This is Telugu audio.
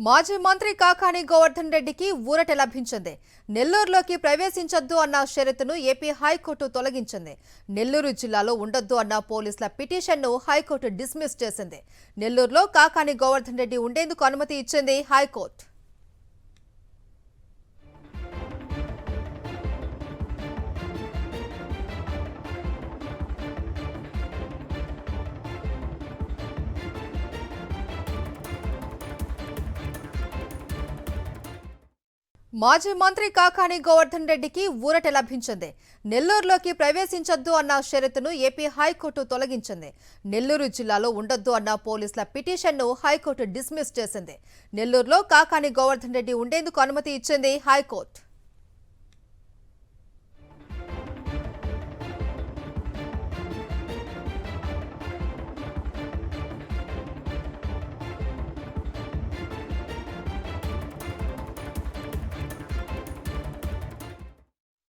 మాజీ మంత్రి కాకాని గోవర్ధన్ రెడ్డికి ఊరట లభించింది. నెల్లూరులోకి ప్రవేశించొద్దు అన్న షరతును ఏపీ హైకోర్టు తొలగించింది. నెల్లూరు జిల్లాలో ఉండొద్దు అన్న పోలీసుల పిటిషన్ను హైకోర్టు డిస్మిస్ చేసింది. నెల్లూరులో కాకాని గోవర్ధన్ రెడ్డి ఉండేందుకు అనుమతి ఇచ్చింది హైకోర్టు. మాజీ మంత్రి కాకాని గోవర్ధన్ రెడ్డికి ఊరట లభించింది. నెల్లూరులోకి ప్రవేశించొద్దు అన్న షరతును ఏపీ హైకోర్టు తొలగించింది. నెల్లూరు జిల్లాలో ఉండొద్దు అన్న పోలీసుల పిటిషన్ను హైకోర్టు డిస్మిస్ చేసింది. నెల్లూరులో కాకాని గోవర్ధన్ రెడ్డి ఉండేందుకు అనుమతి ఇచ్చింది హైకోర్టు.